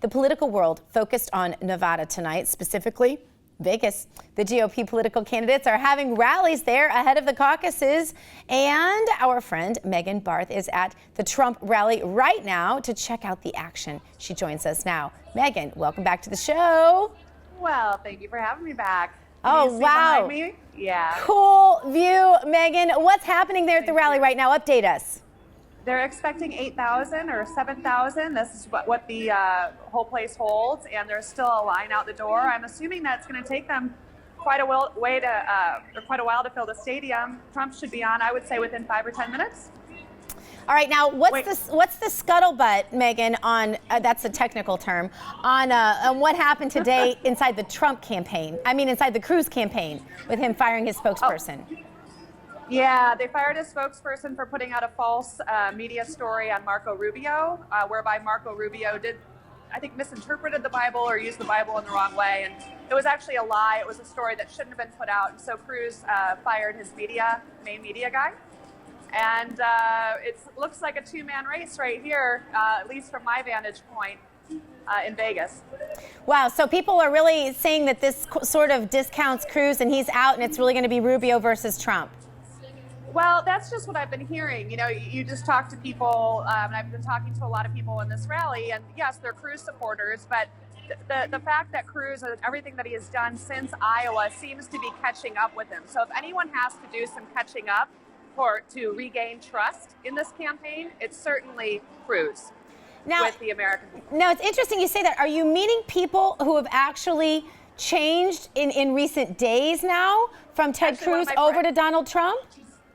The political world focused on Nevada tonight, specifically Vegas. The GOP political candidates are having rallies there ahead of the caucuses. And our friend Megan Barth is at the Trump rally right now to check out the action. She joins us now. Megan, welcome back to the show. Well, thank you for having me back. Oh, wow. Behind me? Yeah. Cool view, Megan. What's happening there at the rally right now? Update us. They're expecting 8,000 or 7,000. This is what the whole place holds, and there's still a line out the door. I'm assuming that's going to take them quite a while to fill the stadium. Trump should be on, I would say, within 5 or 10 minutes. All right, now what's the scuttlebutt, Megan? On that's a technical term on what happened today inside the Trump campaign. I mean, inside the Cruz campaign, with him firing his spokesperson. Oh. Yeah, they fired a spokesperson for putting out a false media story on Marco Rubio, whereby Marco Rubio did, I think, misinterpreted the Bible or used the Bible in the wrong way. And it was actually a lie. It was a story that shouldn't have been put out. And so Cruz fired his main media guy. And it looks like a two-man race right here, at least from my vantage point, in Vegas. Wow, so people are really saying that this sort of discounts Cruz and he's out, and it's really going to be Rubio versus Trump. Well, that's just what I've been hearing. You know, you just talk to people, and I've been talking to a lot of people in this rally, and yes, they're Cruz supporters, but the fact that Cruz and everything that he has done since Iowa seems to be catching up with him. So if anyone has to do some catching up to regain trust in this campaign, it's certainly Cruz with the American people. Now, it's interesting you say that. Are you meeting people who have actually changed in recent days now from Ted Cruz over to Donald Trump?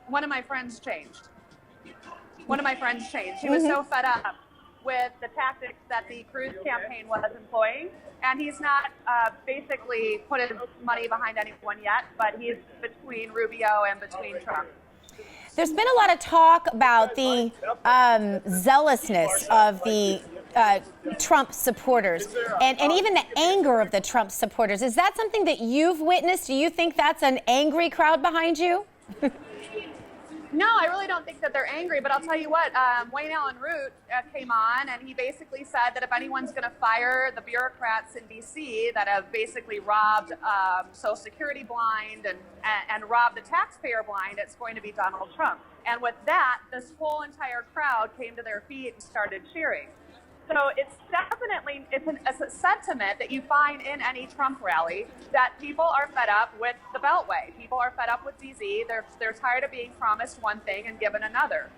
One of my friends changed. He was so fed up with the tactics that the Cruz campaign was employing, and he's not basically put his money behind anyone yet, but he's between Rubio and between Trump. There's been a lot of talk about the zealousness of the Trump supporters and even the anger of the Trump supporters. Is that something that you've witnessed? Do you think that's an angry crowd behind you? No, I really don't think that they're angry, but I'll tell you what, Wayne Allen Root came on, and he basically said that if anyone's going to fire the bureaucrats in D.C. that have basically robbed Social Security blind and robbed the taxpayer blind, it's going to be Donald Trump. And with that, this whole entire crowd came to their feet and started cheering. So it's definitely, it's a sentiment that you find in any Trump rally, that people are fed up with the Beltway. People are fed up with DZ. They're tired of being promised one thing and given another.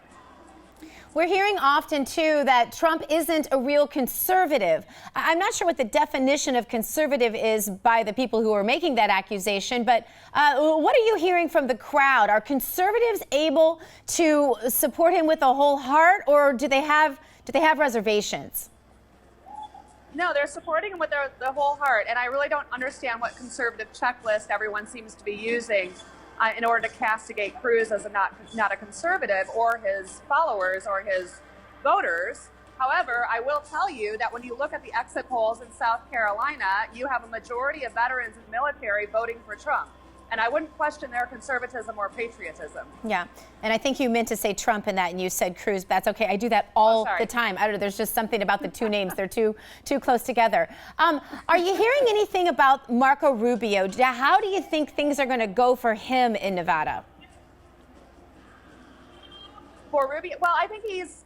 We're hearing often, too, that Trump isn't a real conservative. I'm not sure what the definition of conservative is by the people who are making that accusation, but what are you hearing from the crowd? Are conservatives able to support him with a whole heart, or do they have reservations? No, they're supporting him with the whole heart, and I really don't understand what conservative checklist everyone seems to be using in order to castigate Cruz as not a conservative, or his followers or his voters. However, I will tell you that when you look at the exit polls in South Carolina, you have a majority of veterans and military voting for Trump. And I wouldn't question their conservatism or patriotism. Yeah, and I think you meant to say Trump in that, and you said Cruz. That's okay. I do that all the time. I don't know. There's just something about the two names. They're too close together. Are you hearing anything about Marco Rubio? How do you think things are going to go for him in Nevada? For Rubio, well, I think he's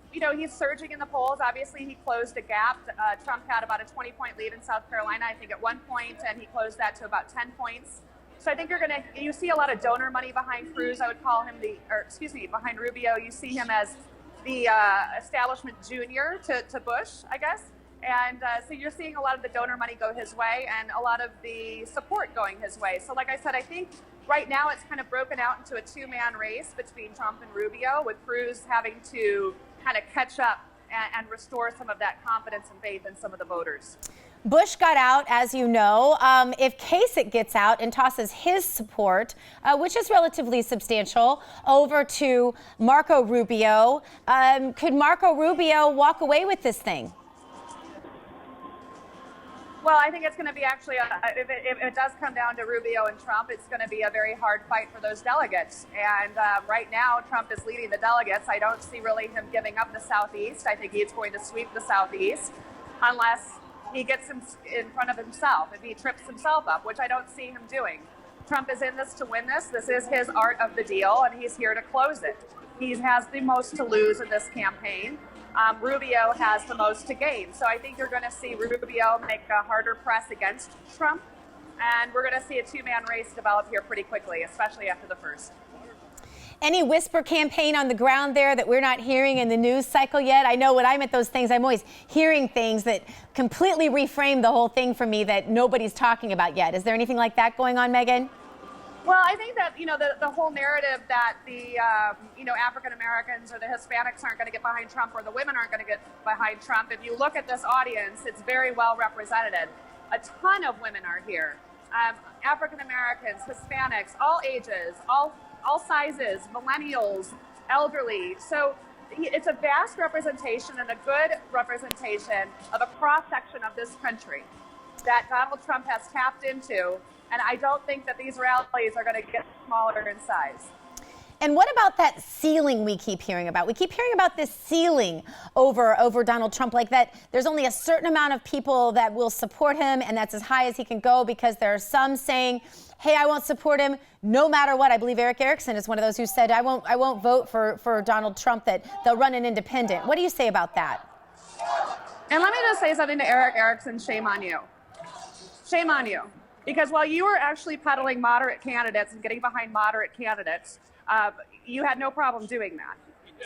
surging in the polls. Obviously, he closed a gap. Trump had about a 20-point lead in South Carolina, I think, at one point, and he closed that to about 10 points. So I think you see a lot of donor money behind Cruz. I would call him behind Rubio. You see him as the establishment junior to Bush, I guess. And so you're seeing a lot of the donor money go his way and a lot of the support going his way. So like I said, I think right now it's kind of broken out into a two-man race between Trump and Rubio, with Cruz having to kind of catch up and restore some of that confidence and faith in some of the voters. Bush got out, as you know. If Kasich gets out and tosses his support, which is relatively substantial, over to Marco Rubio, could Marco Rubio walk away with this thing? Well, I think it's going to be actually, if it does come down to Rubio and Trump, it's going to be a very hard fight for those delegates. And right now, Trump is leading the delegates. I don't see really him giving up the Southeast. I think he's going to sweep the Southeast, unless he gets him in front of himself, if he trips himself up, which I don't see him doing. Trump is in this to win this. This is his art of the deal, and he's here to close it. He has the most to lose in this campaign. Rubio has the most to gain. So I think you're going to see Rubio make a harder press against Trump, and we're going to see a two-man race develop here pretty quickly, especially after the first. Any whisper campaign on the ground there that we're not hearing in the news cycle yet? I know when I'm at those things, I'm always hearing things that completely reframe the whole thing for me that nobody's talking about yet. Is there anything like that going on, Megan? Well, I think that, the whole narrative that the, African Americans or the Hispanics aren't going to get behind Trump or the women aren't going to get behind Trump. If you look at this audience, it's very well represented. A ton of women are here. African Americans, Hispanics, all ages, all sizes, millennials, elderly. So it's a vast representation and a good representation of a cross-section of this country that Donald Trump has tapped into. And I don't think that these rallies are going to get smaller in size. And what about that ceiling we keep hearing about? We keep hearing about this ceiling over Donald Trump, like that there's only a certain amount of people that will support him, and that's as high as he can go, because there are some saying, hey, I won't support him no matter what. I believe Erick Erickson is one of those who said, I won't vote for Donald Trump, that they'll run an independent. What do you say about that? And let me just say something to Erick Erickson. Shame on you. Shame on you. Because while you were actually peddling moderate candidates and getting behind moderate candidates, you had no problem doing that.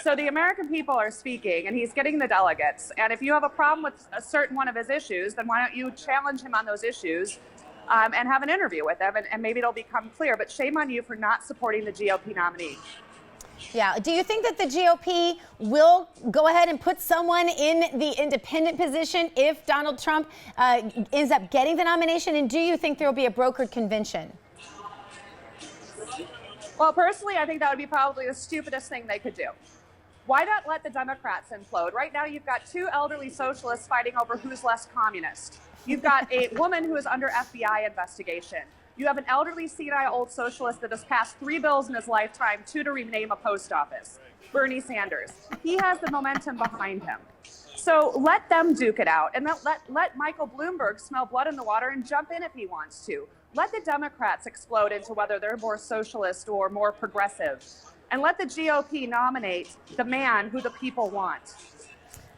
So the American people are speaking, and he's getting the delegates. And if you have a problem with a certain one of his issues, then why don't you challenge him on those issues and have an interview with him, and maybe it'll become clear. But shame on you for not supporting the GOP nominee. Yeah. Do you think that the GOP will go ahead and put someone in the independent position if Donald Trump ends up getting the nomination? And do you think there will be a brokered convention? Well, personally, I think that would be probably the stupidest thing they could do. Why not let the Democrats implode? Right now, you've got two elderly socialists fighting over who's less communist. You've got a woman who is under FBI investigation. You have an elderly, senile old socialist that has passed 3 bills in his lifetime, 2 to rename a post office, Bernie Sanders. He has the momentum behind him. So let them duke it out, and let Michael Bloomberg smell blood in the water and jump in if he wants to. Let the Democrats explode into whether they're more socialist or more progressive. And let the GOP nominate the man who the people want.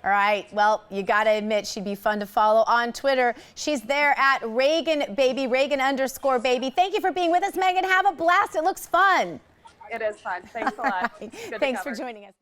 All right. Well, you got to admit she'd be fun to follow on Twitter. She's there at Reagan Baby, Reagan_baby. Thank you for being with us, Megan. Have a blast. It looks fun. It is fun. Thanks a lot. Thanks for joining us.